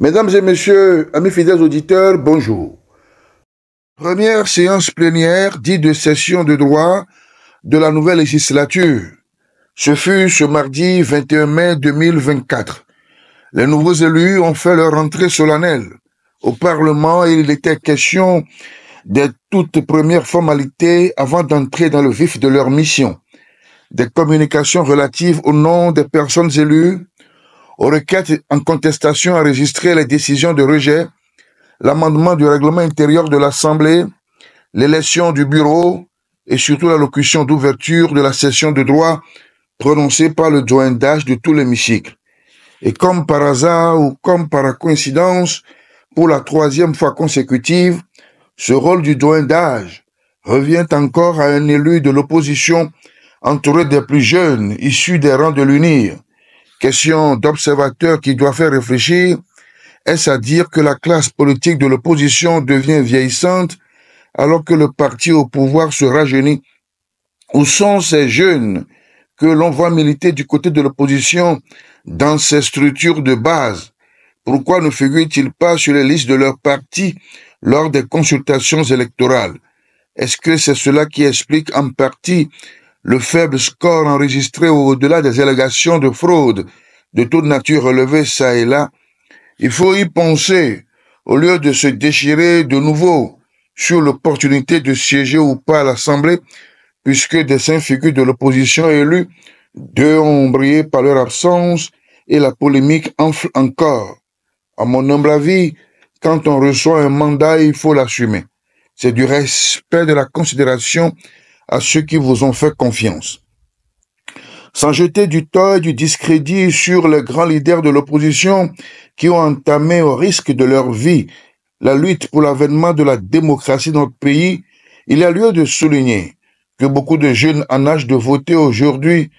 Mesdames et messieurs, amis fidèles auditeurs, bonjour. Première séance plénière dite de session de droit de la nouvelle législature. Ce fut ce mardi 21 mai 2024. Les nouveaux élus ont fait leur entrée solennelle au Parlement et il était question des toutes premières formalités avant d'entrer dans le vif de leur mission. Des communications relatives au nom des personnes élues, aux requêtes en contestation enregistrées, les décisions de rejet, l'amendement du règlement intérieur de l'Assemblée, l'élection du bureau et surtout l'allocution d'ouverture de la session de droit prononcée par le doyen d'âge de tout l'hémicycle. Et comme par hasard ou comme par coïncidence, pour la troisième fois consécutive, ce rôle du doyen d'âge revient encore à un élu de l'opposition entouré des plus jeunes issus des rangs de l'UNIR. Question d'observateur qui doit faire réfléchir. Est-ce à dire que la classe politique de l'opposition devient vieillissante alors que le parti au pouvoir se rajeunit? Où sont ces jeunes que l'on voit militer du côté de l'opposition dans ces structures de base? Pourquoi ne figurent-ils pas sur les listes de leur parti lors des consultations électorales? Est-ce que c'est cela qui explique en partie le faible score enregistré au-delà des allégations de fraude de toute nature relevées ça et là? Il faut y penser, au lieu de se déchirer de nouveau sur l'opportunité de siéger ou pas à l'Assemblée, puisque des cinq figures de l'opposition élues, deux ont brillé par leur absence et la polémique enfle encore. À mon humble avis, quand on reçoit un mandat, il faut l'assumer. C'est du respect, de la considération à ceux qui vous ont fait confiance. Sans jeter du tort et du discrédit sur les grands leaders de l'opposition qui ont entamé au risque de leur vie la lutte pour l'avènement de la démocratie dans notre pays, il y a lieu de souligner que beaucoup de jeunes en âge de voter aujourd'hui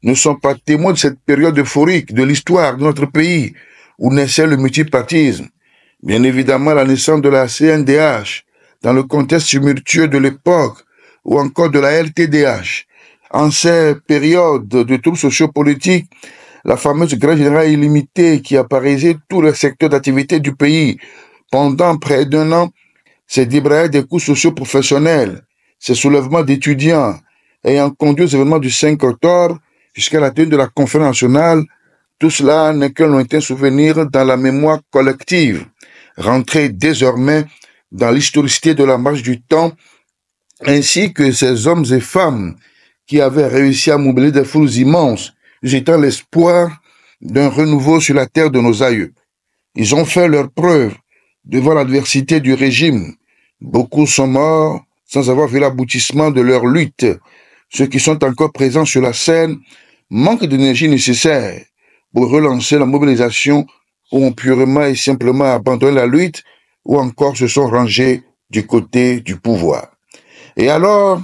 ne sont pas témoins de cette période euphorique de l'histoire de notre pays où naissait le multipartisme. Bien évidemment, la naissance de la CNDH dans le contexte tumultueux de l'époque ou encore de la LTDH. En ces périodes de troubles sociopolitiques, la fameuse grève générale illimitée qui a paralysé tous les secteurs d'activité du pays pendant près d'un an, ces débrayage des coûts socio-professionnels, ces soulèvements d'étudiants ayant conduit aux événements du 5 octobre jusqu'à la tenue de la conférence nationale, tout cela n'est qu'un lointain souvenir dans la mémoire collective, rentré désormais dans l'historicité de la marche du temps, ainsi que ces hommes et femmes qui avaient réussi à mobiliser des foules immenses, jetant l'espoir d'un renouveau sur la terre de nos aïeux. Ils ont fait leur preuve devant l'adversité du régime. Beaucoup sont morts sans avoir vu l'aboutissement de leur lutte. Ceux qui sont encore présents sur la scène manquent d'énergie nécessaire pour relancer la mobilisation ou ont purement et simplement abandonné la lutte ou encore se sont rangés du côté du pouvoir. Et alors,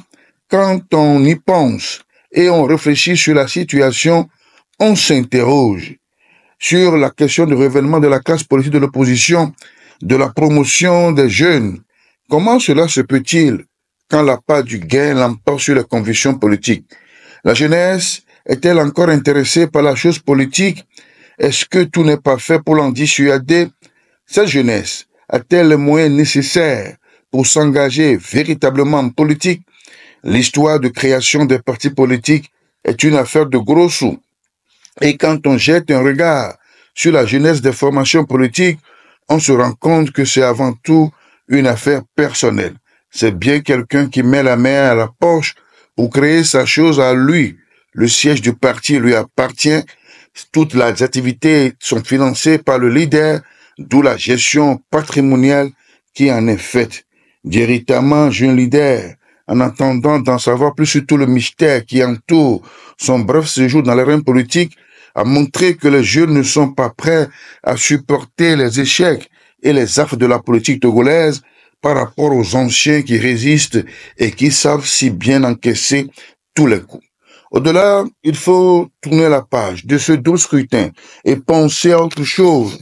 quand on y pense et on réfléchit sur la situation, on s'interroge sur la question du révèlement de la classe politique de l'opposition, de la promotion des jeunes. Comment cela se peut-il quand la part du gain l'emporte sur les convictions politiques? La jeunesse est-elle encore intéressée par la chose politique? Est-ce que tout n'est pas fait pour l'en dissuader? Cette jeunesse a-t-elle les moyens nécessaires pour s'engager véritablement en politique? L'histoire de création des partis politiques est une affaire de gros sous. Et quand on jette un regard sur la jeunesse des formations politiques, on se rend compte que c'est avant tout une affaire personnelle. C'est bien quelqu'un qui met la main à la poche pour créer sa chose à lui. Le siège du parti lui appartient. Toutes les activités sont financées par le leader, d'où la gestion patrimoniale qui en est faite. Directement, jeune leader, en attendant d'en savoir plus sur tout le mystère qui entoure son bref séjour dans l'arène politique, a montré que les jeunes ne sont pas prêts à supporter les échecs et les affres de la politique togolaise par rapport aux anciens qui résistent et qui savent si bien encaisser tous les coups. Au-delà, il faut tourner la page de ce double scrutin et penser à autre chose.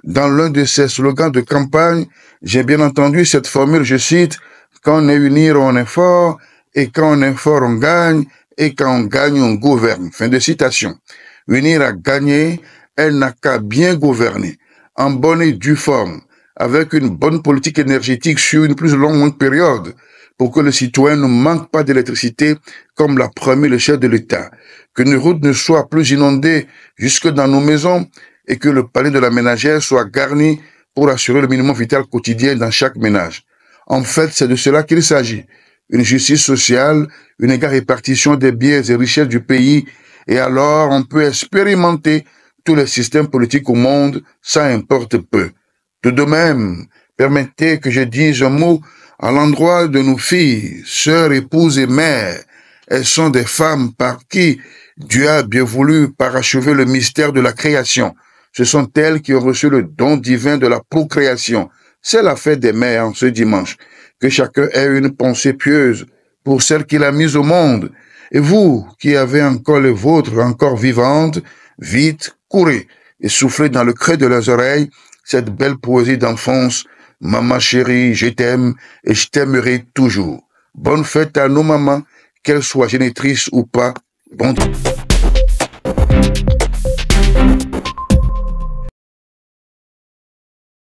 Dans l'un de ses slogans de campagne, j'ai bien entendu cette formule, je cite, « Quand on est uni, on est fort, et quand on est fort, on gagne, et quand on gagne, on gouverne. » Fin de citation. Unir à gagner, elle n'a qu'à bien gouverner. en bonne et due forme, avec une bonne politique énergétique sur une plus longue période, pour que le citoyen ne manque pas d'électricité comme l'a promis le chef de l'État, que nos routes ne soient plus inondées jusque dans nos maisons et que le panier de la ménagère soit garni pour assurer le minimum vital quotidien dans chaque ménage. En fait, c'est de cela qu'il s'agit. Une justice sociale, une égale répartition des biens et richesses du pays, et alors on peut expérimenter tous les systèmes politiques au monde, ça importe peu. De même, permettez que je dise un mot à l'endroit de nos filles, sœurs, épouses et mères. Elles sont des femmes par qui Dieu a bien voulu parachever le mystère de la création. Ce sont elles qui ont reçu le don divin de la procréation. C'est la fête des mères en ce dimanche. Que chacun ait une pensée pieuse pour celle qu'il a mise au monde. Et vous, qui avez encore les vôtres encore vivantes, vite, courez et soufflez dans le creux de leurs oreilles cette belle poésie d'enfance. Maman chérie, je t'aime et je t'aimerai toujours. Bonne fête à nos mamans, qu'elles soient génitrices ou pas. Bon